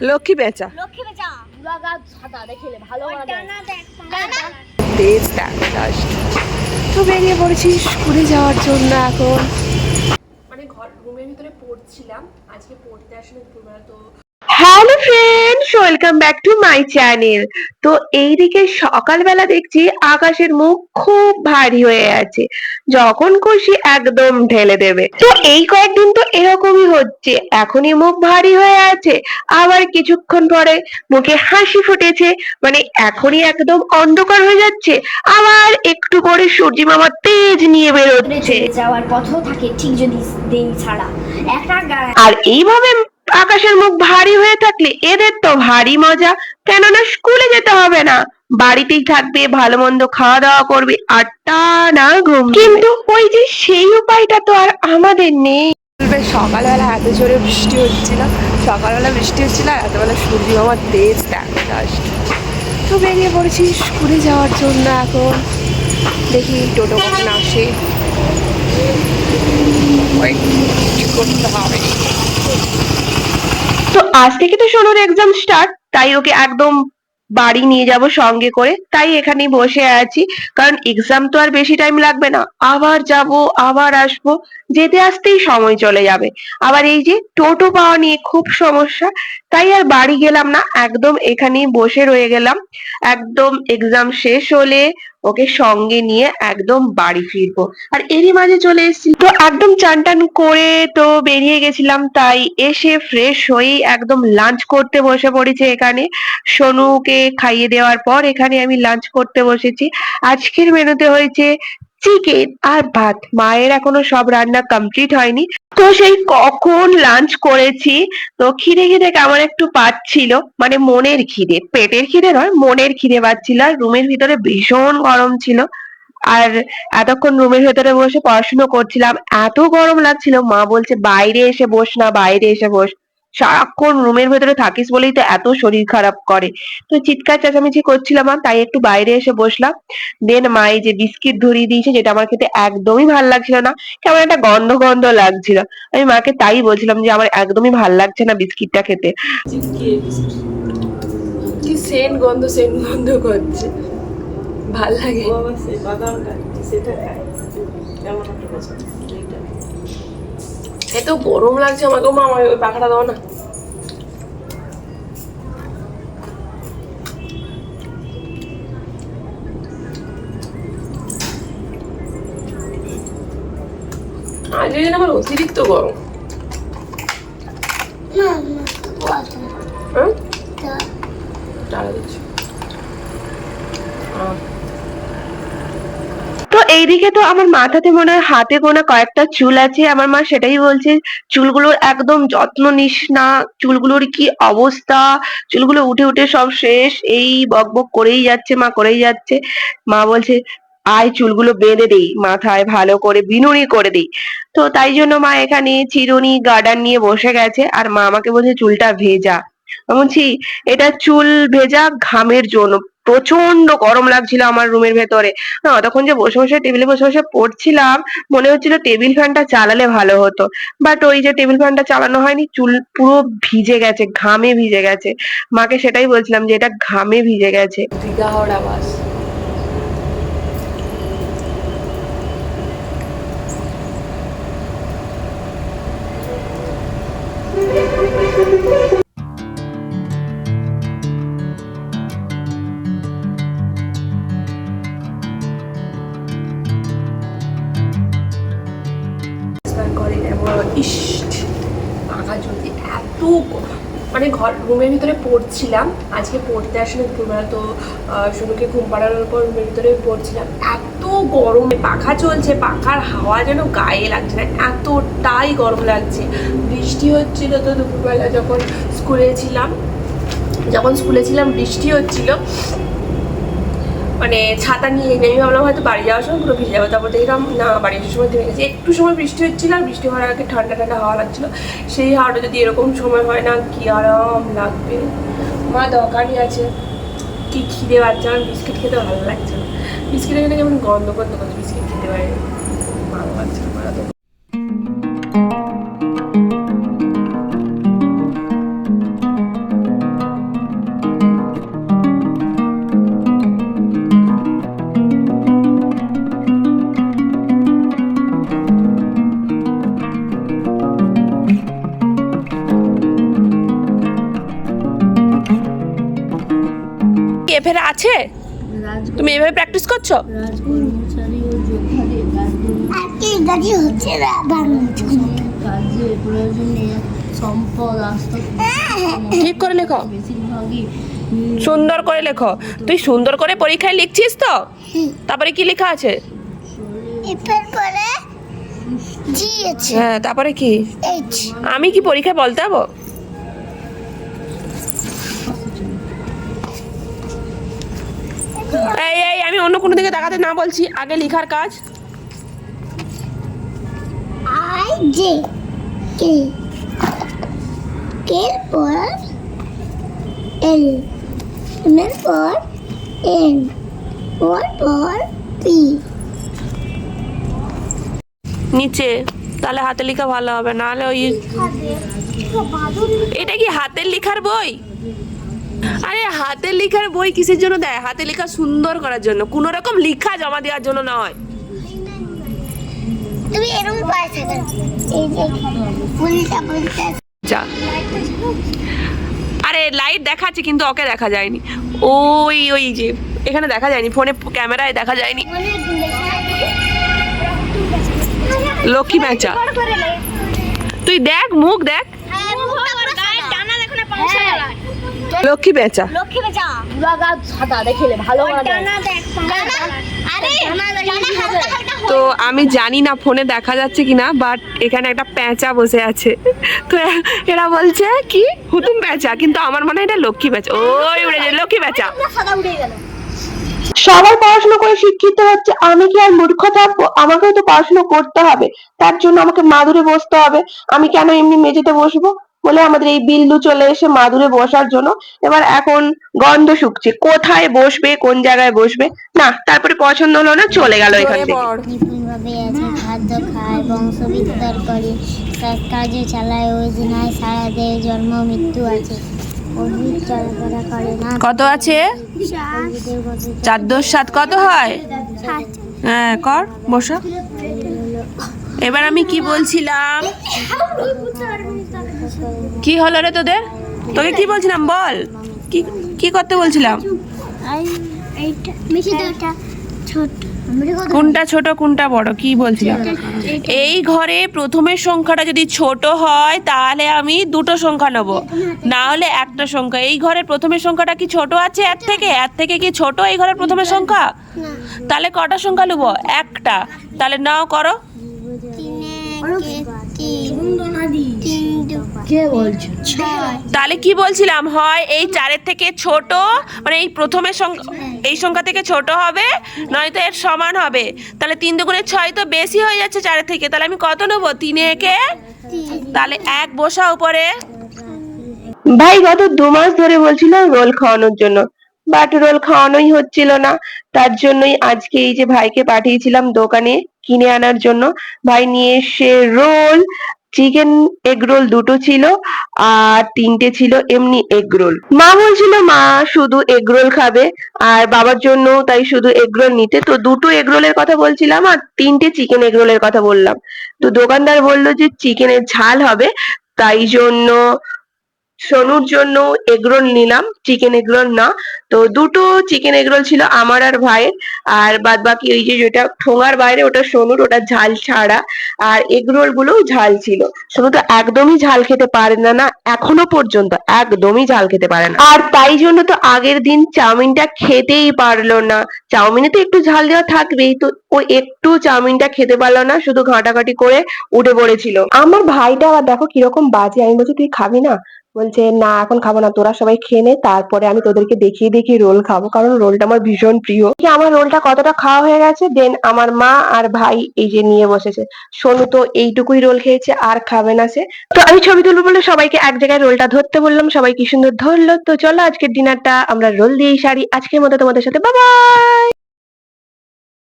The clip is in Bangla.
লক্ষ্মী পেঁচা তো বেরিয়ে পড়েছি স্কুলে যাওয়ার জন্য এখন। মানে রুমের ভিতরে পড়ছিলাম, আজকে পড়তে আসলে দুপুরবেলা। তো hello friends, welcome back to my channel. তো এইদিকে সকালবেলা দেখছি আকাশের মুখ খুব ভারী হয়ে আছে, যখন খুশি একদম ঢেলে দেবে। তো এই কয়েকদিন তো এরকমই হচ্ছে, এখনই মুখ ভারী হয়ে আছে, আবার কিছুক্ষণ পরে মুখে হাসি ফুটেছে, মানে এখনই একদম অন্ধকার হয়ে যাচ্ছে, আবার একটু পরে সূর্যি মামা তেজ নিয়ে বেরোচ্ছে। যাওয়ার পথও থাকে ঠিক যদি দেই ছাড়া আর এইভাবে আকাশের মুখ ভারী হয়ে থাকলে এদের তো ভারী মজা, কেননা স্কুলে যেতে হবে না, বাড়িতেই থাকবে, ভালো মন্দ খাওয়া দাওয়া করবে আর টানা ঘুম। কিন্তু ওই যে সেই উপায়টা তো আর আমাদের নেই। সকালবেলা এত জোরে বৃষ্টি হচ্ছিল, সকালবেলা বৃষ্টি হচ্ছিল আর এতবেলা সূর্য আমার তেজ দেখা আসছে। তো বেরিয়ে পড়েছি স্কুলে যাওয়ার জন্য এখন। দেখি টোটো কখন আসে, করতে হবে। তো আজ থেকে তো সোনুর এক্সাম স্টার্ট, তাই ওকে একদম বাড়ি নিয়ে যাব সঙ্গে করে, তাই এখানেই বসে আছি, কারণ এক্সাম তো আর বেশি টাইম লাগবে না, আবার যাব আবার আসবো, যেতে আসতেই সময় চলে যাবে। আবার এই যে টোটো পাওয়া নিয়ে খুব সমস্যা, তাই আর বাড়ি গেলাম না, একদম এখানেই বসে রয়ে গেলাম। একদম এক্সাম শেষ হলে ওকে সঙ্গে নিয়ে একদম বাড়ি ফিরবো। আর এরই মাঝে চলে এসেছি, তো একদম চান টান করে তো বেরিয়ে গেছিলাম, তাই এসে ফ্রেশ হয়ে একদম লাঞ্চ করতে বসে পড়েছে এখানে। সোনুকে খাইয়ে দেওয়ার পর এখানে আমি লাঞ্চ করতে বসেছি। আজকের মেনুতে হয়েছে চিকেন আর ভাত, মায়ের এখনো সব রান্না কমপ্লিট হয়নি, তো সেই কখন লাঞ্চ করেছি। তো খিদে খিদে কেমন একটু পাচ্ছিল, মানে মনের খিদে, পেটের খিদে নয়, মনের খিদে পাচ্ছিল। আর রুমের ভিতরে ভীষণ গরম ছিল, আর এতক্ষণ রুমের ভেতরে বসে পড়াশুনো করছিলাম, এত গরম লাগছিল, মা বলছে বাইরে এসে বস না, বাইরে এসে বস, সারাক্ষণ রুমের ভেতরে থাকিস বলেই তো এত শরীর খারাপ করে। তো চিৎকার চেঁচামেচি করছিলাম, তাই একটু বাইরে এসে বসলাম। দেন মা এই যে বিস্কিট ধরিয়ে দিয়েছে, যেটা আমার খেতে একদমই ভাল লাগছিল না, কেমন একটা গন্ধ গন্ধ লাগছিল। আমি মাকে তাই বলছিলাম যে আমার একদমই ভাল লাগছে না বিস্কিটটা খেতে। কি সেন্ট গন্ধ, সেন্ট গন্ধ করছে, ভাল লাগে। এত গরম লাগছে আমাকে, মা আমার ওই পাখাটা দাও না। আজ যেন আমার অতিরিক্ত গরম। তো এইদিকে তো আমার মাথাতে মনে হয় হাতে গোনা কয়েকটা চুল আছে, আমার মা সেটাই বলছে চুলগুলোর একদম যত্ন নিস না, চুলগুলোর কি অবস্থা, চুলগুলো উঠে উঠে সব শেষ, এই বক বক করেই যাচ্ছে, মা করেই যাচ্ছে। মা বলছে আয় চুলগুলো বেঁধে দেই, মাথায় ভালো করে বিনুনি করে দেই। তো তাই জন্য মা এখানে চিরুনি গার্ডার নিয়ে বসে গেছে, আর মা আমাকে বলছে চুলটা ভেজা। আমি বলছি এটা চুল ভেজা ঘামের জন্য, প্রচন্ড গরম লাগছিল আমার রুমের ভেতরে। তখন যে বসে বসে টেবিলে বসে বসে পড়ছিলাম, মনে হচ্ছিল টেবিল ফ্যানটা চালালে ভালো হতো, বাট ওই যে টেবিল ফ্যানটা চালানো হয়নি, চুল পুরো ভিজে গেছে, ঘামে ভিজে গেছে। মাকে সেটাই বলছিলাম যে এটা ঘামে ভিজে গেছে। দিঘা হওয়ার আওয়াজ। এত মানে রুমের ভিতরে পড়ছিলাম, আজকে পড়তে আসলে দুপুরবেলা, তো সোনুকে ঘুম পাড়ানোর পর রুমের ভিতরে পড়ছিলাম, এত গরমে পাখা চলছে, পাখার হাওয়া যেন গায়ে লাগছে না, এতটাই গরম লাগছে। বৃষ্টি হচ্ছিল, তো দুপুরবেলা যখন স্কুলে ছিলাম বৃষ্টি হচ্ছিল, মানে ছাতা নিয়ে আমি ভাবলাম হয়তো বাড়ি যাওয়ার সময় পুরো ভিজে যাবো, তারপর দেখলাম না, বাড়ি আসার সময় থেমে গেছে। একটু সময় বৃষ্টি হচ্ছিল, আর বৃষ্টি হওয়ার আগে ঠান্ডা ঠান্ডা হাওয়া লাগছিল, সেই হাওয়াটা যদি এরকম সময় হয় না, কি আরাম লাগবে। মা দরকারই আছে, কি খিদে পাচ্ছে, আমার বিস্কিট খেতে ভালো লাগছে না, বিস্কিটের এখানে কেমন গন্ধ গন্ধ করছে, বিস্কিট খেতে পারে ভালো লাগছে না। এফ এর আছে? তুমি এভাবে প্র্যাকটিস করছো? রাজকর্মচারী ও যোদ্ধাদের রাজকর্মী কাজে প্রয়োজনীয় সম্পদ আস্তে ঠিক করে লেখো, বেশিরভাগই সুন্দর করে লেখো। তুই সুন্দর করে পরীক্ষায় লিখছিস তো? তারপরে কি লেখা আছে? হ্যাঁ, তারপরে কি? আমি কি পরীক্ষায় বলতে যাবো? এই এই আমি অন্য কোনো দিকে তাকাতে না বলছি, আগে লেখার কাজ। I J K K for L M for N for P নিচে তাহলে হাতে লেখা ভালো হবে, নাহলে ওই এটা কি হাতের লেখার বই? আরে হাতের লেখার বই কিসের জন্য দেয়? হাতে লেখা সুন্দর করার জন্য, কোনো রকম লেখা জমা দেওয়ার জন্য নয়। তুমি এরকম পায় থাকেন এই যে ফুলটা ফুলটা যা, আরে লাইট দেখাচ্ছে কিন্তু ওকে দেখা যায়নি। ওই ওই যে এখানে দেখা যায়নি, ফোনে ক্যামেরায় দেখা যায়নি। লক্ষ্মী প্যাঁচা, তুই দেখ, মুখ দেখ, লক্ষ্মী প্যাঁচা। লক্ষ্মী বেচা পুরা গাছ সাদা দেখলে ভালো ডানা দেখ আরে তো আমি জানি না ফোনে দেখা যাচ্ছে কিনা, বাট এখানে একটা প্যাঁচা বসে আছে। তো এরা বলছে কি হুতুম প্যাঁচা, কিন্তু আমার মনে হয় এটা লক্ষ্মী প্যাঁচা। ওই উড়ে যায় লক্ষ্মী প্যাঁচা। সাদা উড়ে গেল। সবাই পড়াশোনা করে শিক্ষিত হচ্ছে, আমি কি আর মূর্খ থাকবো? আমাকেও তো পড়াশোনা করতে হবে, তার জন্য আমাকে মাদুরে বসতে হবে। আমি কেন এমনি মেঝেতে বসবো? বলে আমাদের এই বিল্লু চলে এসে মাদুরে বসার জন্য। এবার এখন গন্ধ শুকছে, কোথায় বসবে, কোন জায়গায় বসবে না। তারপরে পছন্দ হলো না, চলে গেল এখান থেকে। নিপুণভাবে আছে, খাদ্য খায়, বংশ বিস্তার করে, কাজে চালায়, ওজনায় সারা দেয়, জন্ম মৃত্যু আছে, উদ্ভিদ চলাফেরা করে না, কত আছে? উদ্ভিদের গতি 4 × 7 কত হয়? হ্যাঁ কর, বসো। এবার আমি কি বলছিলাম? কি হলো রে তোদের? তোকে কি বলছিলাম বল, কি কি করতে বলছিলাম? এইটা বেশি দাওটা ছোট কোনটা ছোট কোনটা বড় কি বলছিলাম? এই ঘরে প্রথমের সংখ্যাটা যদি ছোট হয় তাহলে আমি দুটো সংখ্যা নেব, না হলে একটা সংখ্যা। এই ঘরের প্রথমের সংখ্যাটা কি ছোট আছে এর থেকে? এর থেকে কি ছোট এই ঘরের প্রথমের সংখ্যা? তাহলে কটা সংখ্যা নেব? একটা। তাহলে নাও করো। কে বলছো? তাহলে কি বলছিলাম, হয় এই 4-এর থেকে ছোট, মানে এই প্রথমের সংখ্যা এই সংখ্যা থেকে ছোট হবে, নয়তো এর সমান হবে। তাহলে 3 × 2 = 6 তো বেশি হয়ে যাচ্ছে 4-এর থেকে। তাহলে আমি কত নেব? 3 একে, তাহলে 1 বসা উপরে। ভাই গত 2 মাস ধরে বলছিল রোল খাওয়ানোর জন্য, বাট রোল খাওয়ানোই হচ্ছিল না। তার জন্যই আজকে এই যে ভাইকে পাঠিয়েছিলাম দোকানে কিনে আনার জন্য। ভাই নিয়ে এসে রোল, চিকেন এগ রোল 2টো ছিল, আর 3টে ছিল এমনি এগ রোল। মা বলছিল মা শুধু এগ রোল খাবে, আর বাবার জন্য তাই শুধু এগ রোল নিতে। তো 2টো এগ রোলের কথা বলছিলাম, আর 3টে চিকেন এগ রোলের কথা বললাম। তো দোকানদার বললো যে চিকেনের ঝাল হবে, তাই জন্য সোনুর জন্য এগরোল নিলাম, চিকেন এগরোল না। তো 2টো চিকেন এগরোল ছিল আমার আর ভাইয়ের, আর বাদ বাকি ওই যে যেটা ঠোঙার বাইরে ওটা সোনুর, ওটা ঝাল ছাড়া। আর এগরোল গুলোও ঝাল ছিল। সোনু তো একদমই ঝাল খেতে পারে না, না এখনো পর্যন্ত একদমই ঝাল খেতে পারে না। আর তাই জন্য তো আগের দিন চাউমিনটা খেতেই পারলো না। চাউমিনে তো একটু ঝাল দেওয়া থাকবেই, তো ও একটু চাউমিনটা খেতে পারলো না, শুধু ঘাঁটাঘাঁটি করে উঠে পড়েছিল। আমার ভাইটা আবার দেখো কিরকম বাজে। আমি বলছি তুই খাবি না? বলছে না এখন খাবো না, তোরা সবাই খেয়ে নে, তারপরে আমি তোদেরকে দেখিয়ে দেখিয়ে রোল খাবো, কারণ রোলটা আমার ভীষণ প্রিয়। আমার রোলটা কতটা খাওয়া হয়ে গেছে, দেন আমার মা আর ভাই এই যে নিয়ে বসেছে। সোনু তো এইটুকুই রোল খেয়েছে, আর খাবে না সে। তো আমি ছবি তুলবো বলে সবাইকে এক জায়গায় রোলটা ধরতে বললাম, সবাই কি সুন্দর ধরলো। তো চলো আজকের ডিনারটা আমরা রোল দিয়েই সারি। আজকের মতো তোমাদের সাথে বাই বাই।